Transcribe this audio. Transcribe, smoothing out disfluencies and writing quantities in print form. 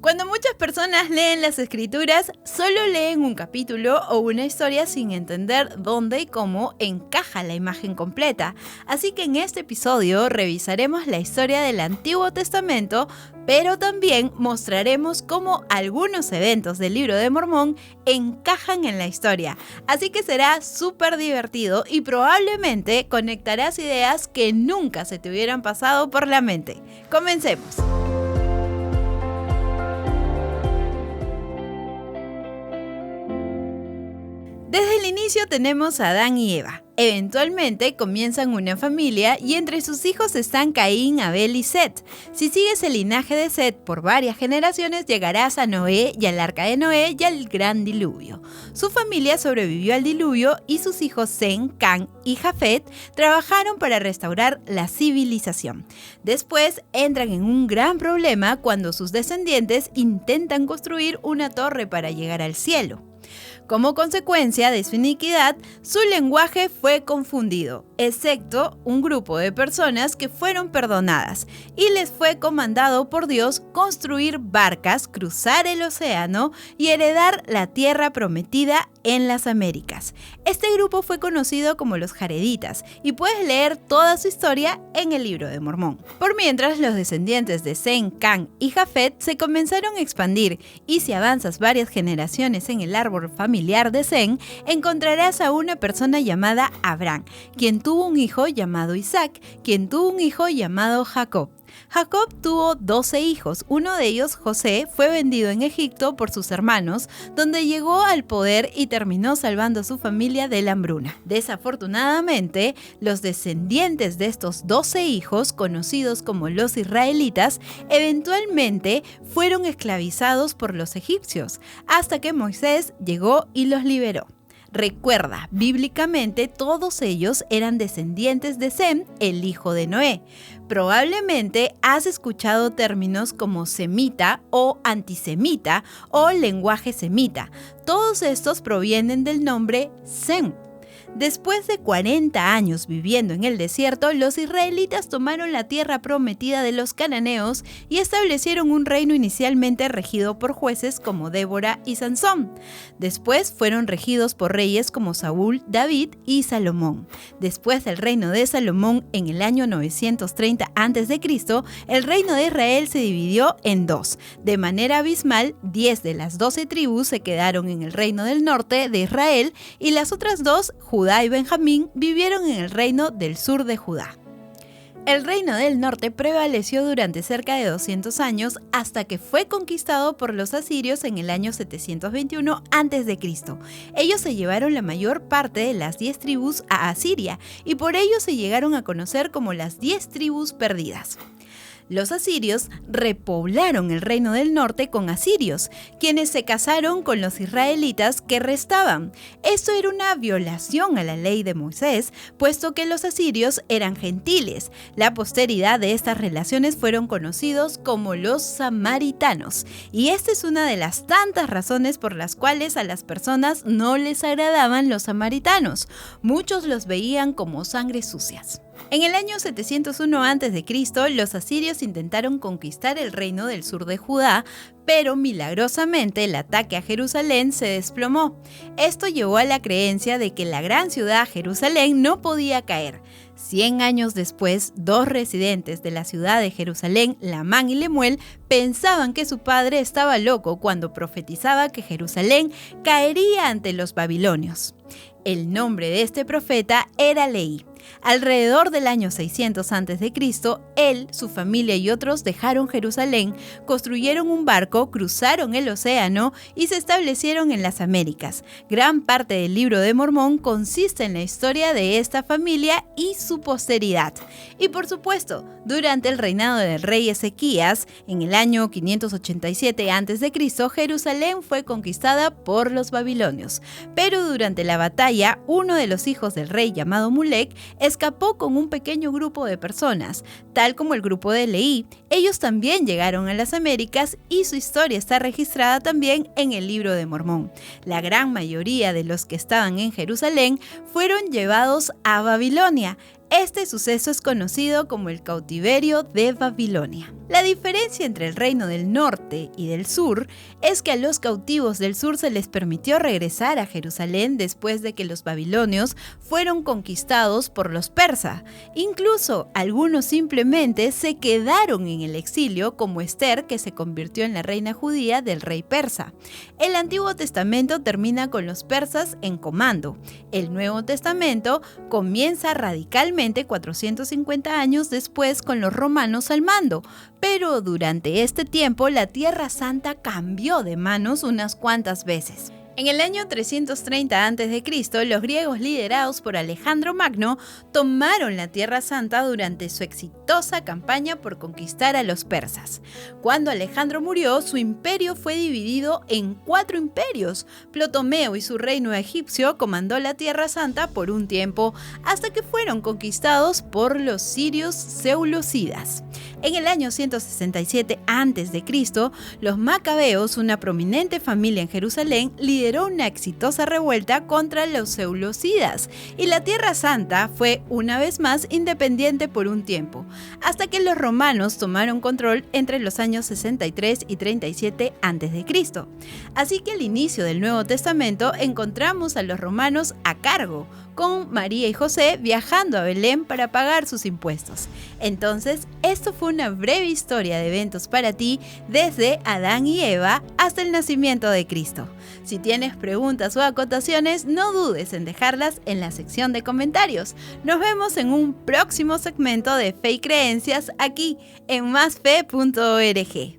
Cuando muchas personas leen las escrituras, solo leen un capítulo o una historia sin entender dónde y cómo encaja la imagen completa. Así que en este episodio revisaremos la historia del Antiguo Testamento, pero también mostraremos cómo algunos eventos del Libro de Mormón encajan en la historia. Así que será súper divertido y probablemente conectarás ideas que nunca se te hubieran pasado por la mente. Comencemos. Desde el inicio tenemos a Adán y Eva. Eventualmente comienzan una familia y entre sus hijos están Caín, Abel y Set. Si sigues el linaje de Set por varias generaciones, llegarás a Noé y al arca de Noé y al gran diluvio. Su familia sobrevivió al diluvio y sus hijos Sem, Cam y Jafet trabajaron para restaurar la civilización. Después entran en un gran problema cuando sus descendientes intentan construir una torre para llegar al cielo. Como consecuencia de su iniquidad, su lenguaje fue confundido, excepto un grupo de personas que fueron perdonadas, y les fue comandado por Dios construir barcas, cruzar el océano y heredar la tierra prometida en las Américas. Este grupo fue conocido como los Jareditas, y puedes leer toda su historia en el Libro de Mormón. Por mientras, los descendientes de Sem, Cam y Jafet se comenzaron a expandir, y si avanzas varias generaciones en el árbol familiar de Sem, encontrarás a una persona llamada Abraham, quien tuvo un hijo llamado Isaac, quien tuvo un hijo llamado Jacob. Jacob tuvo 12 hijos, uno de ellos, José, fue vendido en Egipto por sus hermanos, donde llegó al poder y terminó salvando a su familia de la hambruna. Desafortunadamente, los descendientes de estos 12 hijos, conocidos como los israelitas, eventualmente fueron esclavizados por los egipcios, hasta que Moisés llegó y los liberó. Recuerda, bíblicamente todos ellos eran descendientes de Sem, el hijo de Noé. Probablemente has escuchado términos como semita o antisemita o lenguaje semita. Todos estos provienen del nombre Sem. Después de 40 años viviendo en el desierto, los israelitas tomaron la tierra prometida de los cananeos y establecieron un reino inicialmente regido por jueces como Débora y Sansón. Después fueron regidos por reyes como Saúl, David y Salomón. Después del reino de Salomón, en el año 930 a.C., el reino de Israel se dividió en dos. De manera abismal, 10 de las 12 tribus se quedaron en el reino del norte de Israel y las otras dos, Judá y Benjamín, vivieron en el reino del sur de Judá. El reino del norte prevaleció durante cerca de 200 años hasta que fue conquistado por los asirios en el año 721 a.C. Ellos se llevaron la mayor parte de las 10 tribus a Asiria y por ello se llegaron a conocer como las 10 tribus perdidas. Los asirios repoblaron el reino del norte con asirios, quienes se casaron con los israelitas que restaban. Esto era una violación a la ley de Moisés, puesto que los asirios eran gentiles. La posteridad de estas relaciones fueron conocidos como los samaritanos, y esta es una de las tantas razones por las cuales a las personas no les agradaban los samaritanos. Muchos los veían como sangre sucias. En el año 701 a.C., los asirios intentaron conquistar el reino del sur de Judá, pero milagrosamente el ataque a Jerusalén se desplomó. Esto llevó a la creencia de que la gran ciudad Jerusalén no podía caer. 100 años después, dos residentes de la ciudad de Jerusalén, Lamán y Lemuel, pensaban que su padre estaba loco cuando profetizaba que Jerusalén caería ante los babilonios. El nombre de este profeta era Leí. Alrededor del año 600 a.C., él, su familia y otros dejaron Jerusalén, construyeron un barco, cruzaron el océano y se establecieron en las Américas. Gran parte del Libro de Mormón consiste en la historia de esta familia y su posteridad. Y por supuesto, durante el reinado del rey Ezequías, en el año 587 a.C., Jerusalén fue conquistada por los babilonios. Pero durante la batalla, uno de los hijos del rey llamado Mulek escapó con un pequeño grupo de personas, tal como el grupo de Leí. Ellos también llegaron a las Américas y su historia está registrada también en el Libro de Mormón. La gran mayoría de los que estaban en Jerusalén fueron llevados a Babilonia. Este suceso es conocido como el cautiverio de Babilonia. La diferencia entre el reino del norte y del sur es que a los cautivos del sur se les permitió regresar a Jerusalén después de que los babilonios fueron conquistados por los persas. Incluso algunos simplemente se quedaron en el exilio, como Esther, que se convirtió en la reina judía del rey persa. El Antiguo Testamento termina con los persas en comando. El Nuevo Testamento comienza radicalmente 450 años después con los romanos al mando. Pero durante este tiempo la Tierra Santa cambió de manos unas cuantas veces. En el año 330 a.C., los griegos liderados por Alejandro Magno tomaron la Tierra Santa durante su exitosa campaña por conquistar a los persas. Cuando Alejandro murió, su imperio fue dividido en 4 imperios. Ptolomeo y su reino egipcio comandó la Tierra Santa por un tiempo, hasta que fueron conquistados por los sirios selyúcidas. En el año 167 a.C., los macabeos, una prominente familia en Jerusalén, lideró una exitosa revuelta contra los selyúcidas, y la Tierra Santa fue una vez más independiente por un tiempo, hasta que los romanos tomaron control entre los años 63 y 37 a.C. Así que al inicio del Nuevo Testamento encontramos a los romanos a cargo, con María y José viajando a Belén para pagar sus impuestos. Entonces, esto fue una breve historia de eventos para ti desde Adán y Eva hasta el nacimiento de Cristo. Si tienes preguntas o acotaciones, no dudes en dejarlas en la sección de comentarios. Nos vemos en un próximo segmento de Fe y Creencias aquí en másfe.org.